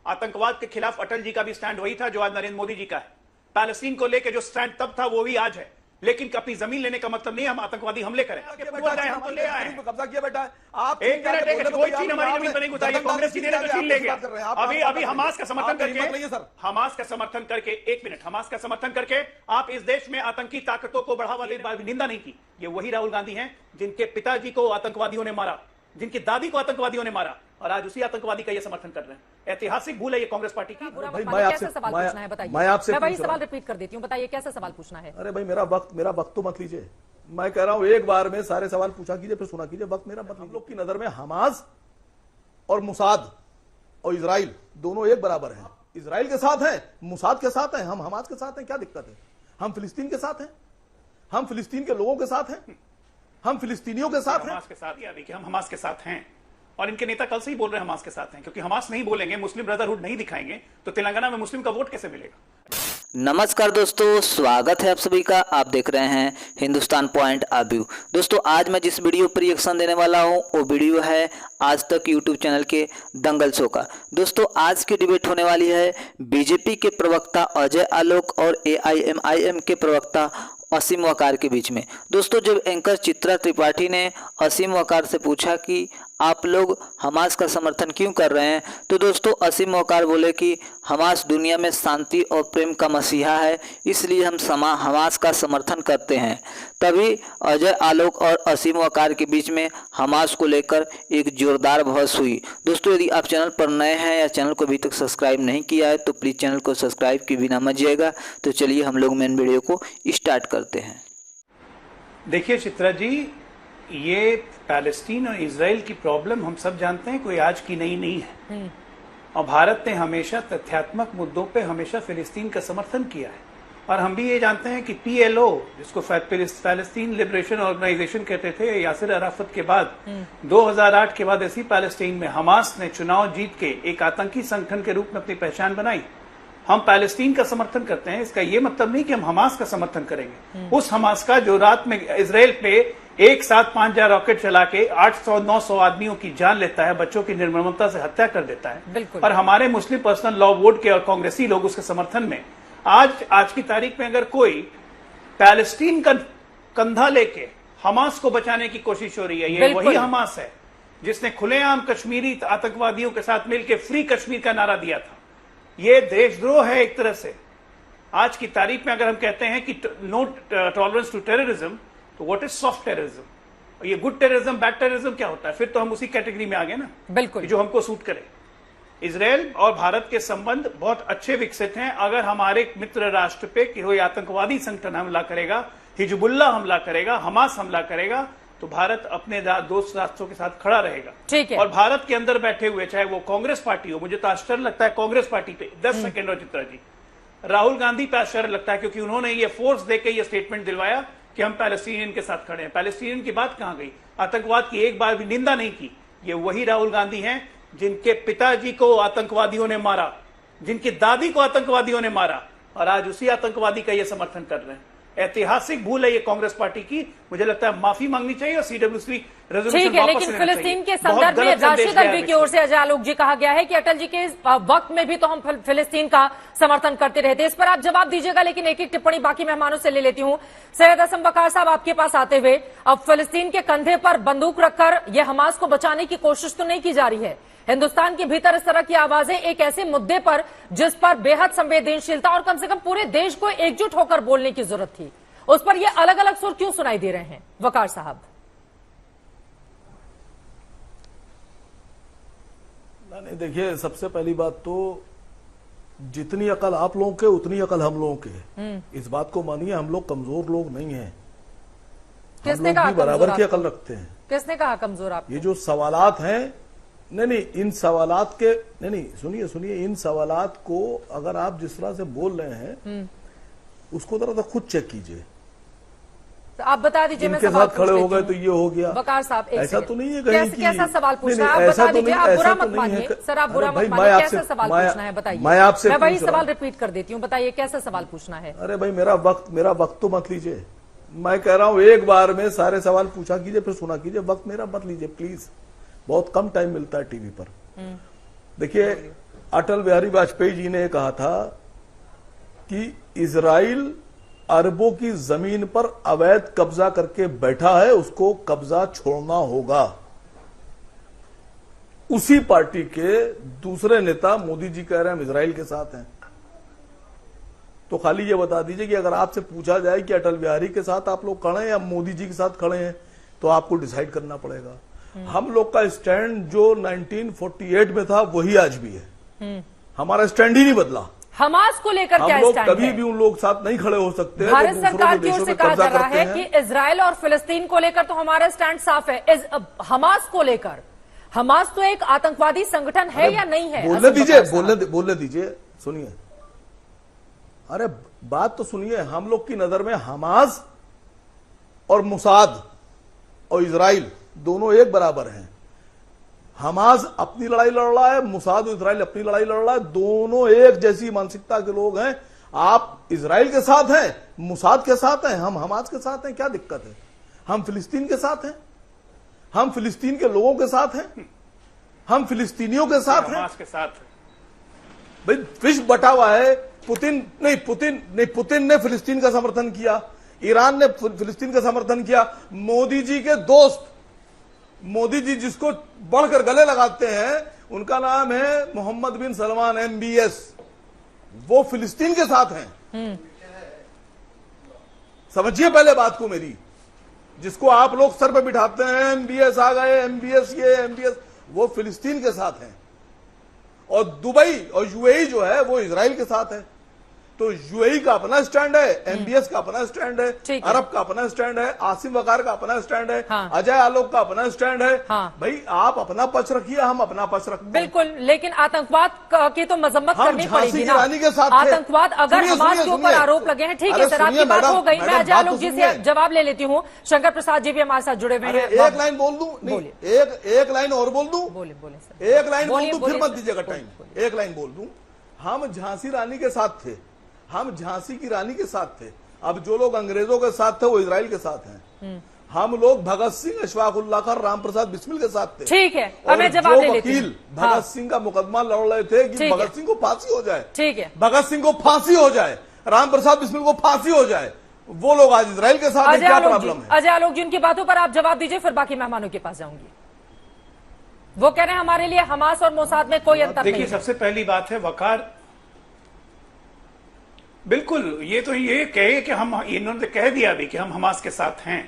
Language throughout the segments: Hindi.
आतंकवाद के खिलाफ अटल जी का भी स्टैंड वही था जो आज नरेंद्र मोदी जी का है। पैलेस्टीन को लेकर जो स्टैंड तब था वो भी आज है। लेकिन अपनी जमीन लेने का मतलब नहीं हम आतंकवादी हमले करें। हम तो ले आए हैं, कब्जा किया बेटा। आप एक मिनट, कोई चीज हमारी जमीन पर नहीं घुसाई, कांग्रेस की देने तो छीन ले गया। अभी हमास का समर्थन करके, हमास का समर्थन करके, एक मिनट, हमास का समर्थन करके आप इस देश में आतंकी ताकतों को बढ़ावा देने की निंदा नहीं की। ये वही राहुल गांधी हैं जिनके पिताजी को आतंकवादियों ने मारा, जिनकी दादी को आतंकवादियों ने मारा, और आज उसी आतंकवादी का ये समर्थन कर रहे हैं। ऐतिहासिक भूल है ये कांग्रेस पार्टी की। कैसे सवाल पूछना है बताइए। मैं वही सवाल रिपीट कर देती हूँ, बताइए कैसे सवाल पूछना है। अरे भाई मेरा वक्त तो मत लीजिए। मैं कह रहा हूं एक बार में सारे सवाल पूछा कीजिए फिर सुना कीजिए, वक्त मेरा मत। हम लोग की नजर में हमास और मुसाद और इजराइल दोनों एक बराबर हैं। इजराइल के साथ हैं, मुसाद के साथ हैं, हम हमास के साथ हैं। क्या दिक्कत है? हम फिलिस्तीन के साथ हैं, हम फिलिस्तीन के लोगों के साथ हैं, हम फिलिस्तीनियों के साथ हैं। हमास के साथ ही देखिए, हम हमास के साथ हैं और इनके नेता कल से ही बोल रहे हैं हमास के साथ हैं, क्योंकि हमास नहीं बोलेंगे, मुस्लिम ब्रदरहुड नहीं दिखाएंगे तो तेलंगाना में मुस्लिम का वोट कैसे मिलेगा? नमस्कार दोस्तों, स्वागत है आप सभी का। आप देख रहे हैं हिंदुस्तान पॉइंट ऑफ व्यू। दोस्तों आज मैं जिस वीडियो पर रिएक्शन देने वाला हूं वो वीडियो है आज तक यूट्यूब चैनल के दंगल शो का। दोस्तों आज की डिबेट होने वाली है बीजेपी के प्रवक्ता अजय आलोक और AIMIM के प्रवक्ता असीम वकार के बीच में। दोस्तों जब एंकर चित्रा त्रिपाठी ने असीम वकार से पूछा कि आप लोग हमास का समर्थन क्यों कर रहे हैं, तो दोस्तों असीम वकार बोले कि हमास दुनिया में शांति और प्रेम का मसीहा है, इसलिए हम हमास का समर्थन करते हैं। तभी अजय आलोक और असीम वकार के बीच में हमास को लेकर एक जोरदार बहस हुई। दोस्तों यदि आप चैनल पर नए हैं या चैनल को अभी तक सब्सक्राइब नहीं किया है तो प्लीज़ चैनल को सब्सक्राइब किए बिना मत जाइएगा। तो चलिए हम लोग मेन वीडियो को स्टार्ट करते हैं। देखिए चित्रा जी, ये पैलेस्टीन और इजराइल की प्रॉब्लम हम सब जानते हैं, कोई आज की नहीं है। और भारत ने हमेशा तथ्यात्मक मुद्दों पे हमेशा फिलिस्तीन का समर्थन किया है। और हम भी ये जानते हैं कि PLO, जिसको पैलेस्टीन लिबरेशन ऑर्गेनाइजेशन कहते थे यासिर अराफत के बाद, 2008 के बाद ऐसी पैलेस्टीन में हमास ने चुनाव जीत के एक आतंकी संगठन के रूप में अपनी पहचान बनाई। हम पैलेस्टीन का समर्थन करते हैं, इसका ये मतलब नहीं कि हम हमास का समर्थन करेंगे। उस हमास का जो रात में इजराइल पे एक साथ 5000 रॉकेट चला के 800-900 आदमियों की जान लेता है, बच्चों की निर्ममता से हत्या कर देता है, और हमारे मुस्लिम पर्सनल लॉ बोर्ड के और कांग्रेसी लोग उसके समर्थन में आज की तारीख में अगर कोई पैलेस्टीन का कंधा लेके हमास को बचाने की कोशिश हो रही है, ये वही हमास है जिसने खुलेआम कश्मीरी आतंकवादियों के साथ मिलकर फ्री कश्मीर का नारा दिया था। ये देशद्रोह है एक तरह से। आज की तारीख में अगर हम कहते हैं कि नो टॉलरेंस टू टेररिज्म, तो व्हाट इज सॉफ्ट टेररिज्म? ये गुड टेररिज्म, बैड टेररिज्म क्या होता है? फिर तो हम उसी कैटेगरी में आ गए ना, बिल्कुल, जो हमको सूट करे। इजराइल और भारत के संबंध बहुत अच्छे विकसित हैं। अगर हमारे मित्र राष्ट्र पे कोई आतंकवादी संगठन हमला करेगा, हिजबुल्लाह हमला करेगा, हमास हमला करेगा, तो भारत अपने दोस्त राष्ट्रों के साथ खड़ा रहेगा। ठीक है। और भारत के अंदर बैठे हुए, चाहे वो कांग्रेस पार्टी हो, मुझे तो आश्चर्य लगता है कांग्रेस पार्टी पे 10 सेकेंड और चित्रा जी, राहुल गांधी पे आश्चर्य लगता है, क्योंकि उन्होंने ये फोर्स देके ये स्टेटमेंट दिलवाया कि हम पैलेस्टीनियन के साथ खड़े हैं। पैलेस्टीनियन की बात कहां गई? आतंकवाद की एक बार भी निंदा नहीं की। ये वही राहुल गांधी हैं जिनके पिताजी को आतंकवादियों ने मारा, जिनकी दादी को आतंकवादियों ने मारा, और आज उसी आतंकवादी का ये समर्थन कर रहे हैं। ऐतिहासिक भूल है ये कांग्रेस पार्टी की। मुझे लगता है माफी मांगनी चाहिए और CWC रेजोल्यूशन ठीक है, लेकिन फिलिस्तीन के संदर्भ में राष्ट्रीय दल की ओर से अजय आलोक जी कहा गया है कि अटल जी के वक्त में भी तो हम फिलिस्तीन का समर्थन करते रहे थे। इस पर आप जवाब दीजिएगा, लेकिन एक एक टिप्पणी बाकी मेहमानों से ले लेती हूं। सैयद असम वकार साहब, आपके पास आते हुए, अब फिलिस्तीन के कंधे पर बंदूक रखकर यह हमास को बचाने की कोशिश तो नहीं की जा रही है। हिंदुस्तान के भीतर इस तरह की आवाजें एक ऐसे मुद्दे पर जिस पर बेहद संवेदनशीलता और कम से कम पूरे देश को एकजुट होकर बोलने की जरूरत थी, उस पर ये अलग अलग सुर क्यों सुनाई दे रहे हैं वकार साहब? नहीं, देखिए सबसे पहली बात तो जितनी अकल आप लोगों के उतनी अकल हम लोगों के। इस बात को मानिए, हम लोग कमजोर लोग नहीं हैं। किसने कहा? बराबर की अकल रखते हैं। किसने कहा कमजोर? आप ये जो सवालात हैं, नहीं, इन सवालात के नहीं, सुनिए, इन सवालात को अगर आप जिस तरह से बोल रहे हैं उसको जरा खुद चेक कीजिए। तो आप बता दीजिए, मैं इनके साथ खड़े हो गए तो ये हो गया। वकार साहब, ऐसा तो नहीं है कहीं कि कैसा सवाल पूछना है? आप बता दीजिए, आप बुरा मत मानिए सर, आप बुरा मत मानिए। कैसा सवाल पूछना है बताइए। मैं वही सवाल रिपीट कर देती हूँ, बताइए कैसा सवाल पूछना है? अरे भाई मेरा वक्त तो मत लीजिए। मैं कह रहा हूँ एक बार में सारे सवाल पूछा कीजिए फिर सुना कीजिए, वक्त मेरा मत लीजिए प्लीज। बहुत कम टाइम मिलता है टीवी पर। देखिए अटल बिहारी वाजपेयी जी ने कहा था कि इजराइल अरबों की जमीन पर अवैध कब्जा करके बैठा है, उसको कब्जा छोड़ना होगा। उसी पार्टी के दूसरे नेता मोदी जी कह रहे हैं हम इजराइल के साथ हैं। तो खाली ये बता दीजिए कि अगर आपसे पूछा जाए कि अटल बिहारी के साथ आप लोग खड़े हैं या मोदी जी के साथ खड़े हैं, तो आपको डिसाइड करना पड़ेगा। हम लोग का स्टैंड जो 1948 में था वही आज भी है। हमारा स्टैंड ही नहीं बदला। हमास को लेकर क्या हम लोग स्टैंड कभी है? भी उन लोग साथ नहीं खड़े हो सकते। भारत सरकार की ओर से कहा जा रहा है कि इजराइल और फिलिस्तीन को लेकर तो हमारा स्टैंड साफ है। हमास को लेकर, हमास तो एक आतंकवादी संगठन है या नहीं है? बोलने दीजिए, सुनिए। अरे बात तो सुनिए। हम लोग की नजर में हमास और मुसाद और इजराइल दोनों एक बराबर हैं। हमास अपनी लड़ाई लड़ रहा है, मुसाद और इजराइल अपनी लड़ाई लड़ रहा है। दोनों एक जैसी मानसिकता के लोग हैं। आप इजराइल के साथ हैं, मुसाद के साथ हैं, हम हमास के साथ हैं, क्या दिक्कत है? हम फिलिस्तीन के साथ हैं, हम फिलिस्तीन के लोगों के साथ हैं, हम फिलिस्तीनियों के साथ हैं। हमास के साथ भाई विश्व बटा हुआ है। पुतिन ने फिलिस्तीन का समर्थन किया, ईरान ने फिलिस्तीन का समर्थन किया। मोदी जी के दोस्त, मोदी जी जिसको बढ़कर गले लगाते हैं, उनका नाम है मोहम्मद बिन सलमान MBS, वो फिलिस्तीन के साथ हैं। समझिए पहले बात को मेरी। जिसको आप लोग सर पे बिठाते हैं MBS आ गए, MBS ये MBS, वो फिलिस्तीन के साथ हैं। और दुबई और UAE जो है वो इजराइल के साथ है। तो UAE का अपना स्टैंड है, MBS का अपना स्टैंड है, अरब का अपना स्टैंड है, आसिम वकार का अपना स्टैंड है, हाँ। अजय आलोक का अपना स्टैंड है। हाँ। भाई आप अपना पक्ष रखिए, हम अपना पक्ष रखते हैं। बिल्कुल, लेकिन आतंकवाद की तो मजम्मत करनी पड़ेगी ना। के साथ आतंकवाद अगर हमास के ऊपर आरोप लगे हैं, ठीक है सर, आपकी बात हो गई। मैं अजय आलोक जी से जवाब ले लेती हूँ। शंकर प्रसाद जी भी हमारे साथ जुड़े हुए हैं। एक लाइन बोल दूं? नहीं, एक लाइन और बोल दूं? बोले सर। एक लाइन बोल दूं, फिर मत दीजिएगा टाइम। एक लाइन बोल दूं। हम झांसी रानी के साथ थे, हम झांसी की रानी के साथ थे। अब जो लोग अंग्रेजों के साथ थे वो इजराइल के साथ हैं। हम लोग भगत सिंह, अशफाकुल्लाह खान, राम प्रसाद बिस्मिल के साथ थे। ठीक है, अब मैं जवाब ले लेती हूं। वकील भगत सिंह का मुकदमा लड़ रहे थे कि भगत सिंह को फांसी हो जाए। ठीक है, भगत सिंह को फांसी हो जाए, राम प्रसाद बिस्मिल को फांसी हो जाए। वो लोग आज इजराइल के साथ हैं, क्या प्रॉब्लम है? अजय आलोक जी, उनकी बातों पर आप जवाब दीजिए, फिर बाकी मेहमानों के पास जाऊंगी। वो कह रहे हैं हमारे लिए हमास और मोसाद में कोई अंतर नहीं है। देखिए, सबसे पहली बात है वकार, बिल्कुल ये तो ये कहे कि हम, इन्होंने कह दिया भी कि हम हमास के साथ हैं,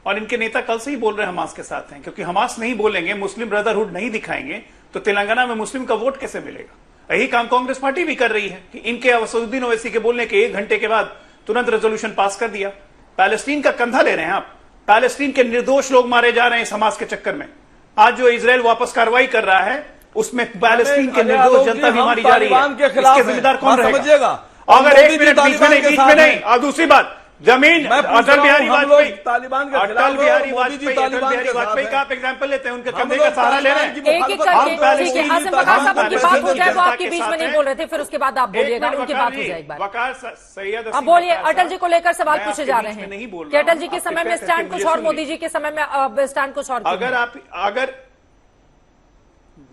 और इनके नेता कल से ही बोल रहे हैं हमास के साथ हैं, क्योंकि हमास नहीं बोलेंगे, मुस्लिम ब्रदरहुड नहीं दिखाएंगे, तो तेलंगाना में मुस्लिम का वोट कैसे मिलेगा? यही काम कांग्रेस पार्टी भी कर रही है कि इनके असदुद्दीन ओवैसी के बोलने के 1 घंटे के बाद तुरंत रेजोल्यूशन पास कर दिया। पैलेस्टीन का कंधा ले रहे हैं आप। पैलेस्टीन के निर्दोष लोग मारे जा रहे हैं इस हमास के चक्कर में। आज जो इजराइल वापस कार्रवाई कर रहा है उसमें पैलेस्टीन के निर्दोष जनता भी मारी जा रही है। इसके जिम्मेदार कौन रहेगा? अगर 1 मिनट बीच में नहीं। और दूसरी बात, जमीन अटल बिहारी वाजपेयी, तालिबान का अटल बिहारी वाजपेयी का आप एग्जाम्पल लेते हैं, उनके कंधे का सहारा ले रहे हैं। एक एक करके, ठीक है, आसिम वकार साहब उनकी बात हो जाए, वो आपके बीच में नहीं बोल रहे थे, फिर उसके बाद आप बोलिएगा, उनकी बात हो जाए एक बार। वकार सैयद, अब बोलिए, अटल जी को लेकर सवाल पूछे जा रहे हैं कि अटल जी के समय में स्टैंड कुछ और, मोदी जी के समय में स्टैंड कुछ और। अगर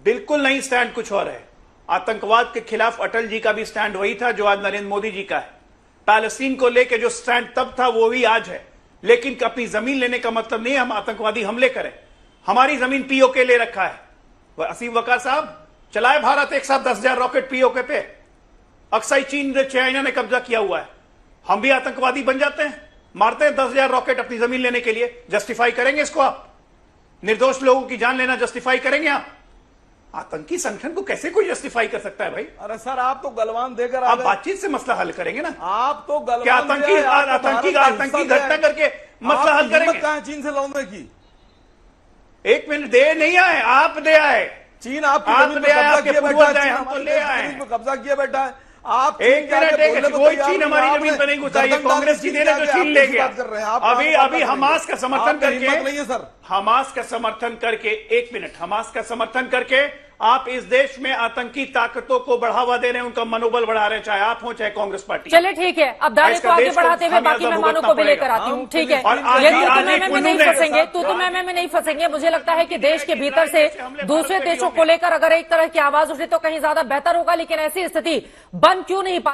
बिल्कुल नहीं, स्टैंड कुछ और है। आतंकवाद के खिलाफ अटल जी का भी स्टैंड वही था जो आज नरेंद्र मोदी जी का है। पैलेस्टीन को लेकर जो स्टैंड तब था वो भी आज है। लेकिन अपनी जमीन लेने का मतलब नहीं है हम आतंकवादी हमले करें। हमारी जमीन पीओके ले रखा है। असीम वकार साहब, चलाए भारत एक साथ 10,000 रॉकेट पीओके पे। अक्साई चीन, चाइना ने कब्जा किया हुआ है। हम भी आतंकवादी बन जाते हैं, मारते हैं 10,000 रॉकेट अपनी जमीन लेने के लिए। जस्टिफाई करेंगे इसको आप? निर्दोष लोगों की जान लेना जस्टिफाई करेंगे आप? आतंकी संगठन को कैसे कोई जस्टिफाई कर सकता है भाई? अरे सर, आप तो गलवान देकर आप बातचीत से मसला हल करेंगे ना। आप तो गलवान, क्या आतंकी घटना करके मसला हल करेंगे? कहां चीन से लड़ने की? 1 मिनट दे नहीं आए, आप दे आए। चीन आपकी आप ले आए, आपके पूर्वज आए, हम तो ले आए। कब्जा किया बैठा है आप। एक मिनट, कोई चीन हमारी जमीन पर नहीं घुसाई, कांग्रेस जी ने तो छीन ले गया। अभी हमास का समर्थन करके, नहीं है सर, हमास का समर्थन करके, 1 मिनट, हमास का समर्थन करके आप इस देश में आतंकी ताकतों को बढ़ावा दे रहे हैं, उनका मनोबल बढ़ा रहे हैं, चाहे आप हो चाहे कांग्रेस पार्टी। चलिए ठीक है, अब दायरे को आगे बढ़ाते हुए बाकी मेहमानों को भी लेकर आती हूँ। ठीक है, ये तू में नहीं फंसेंगे, तू में नहीं फंसेंगे। मुझे लगता है कि देश के भीतर से दूसरे देशों को लेकर अगर एक तरह की आवाज उठे तो कहीं ज्यादा बेहतर होगा, लेकिन ऐसी स्थिति बन क्यों नहीं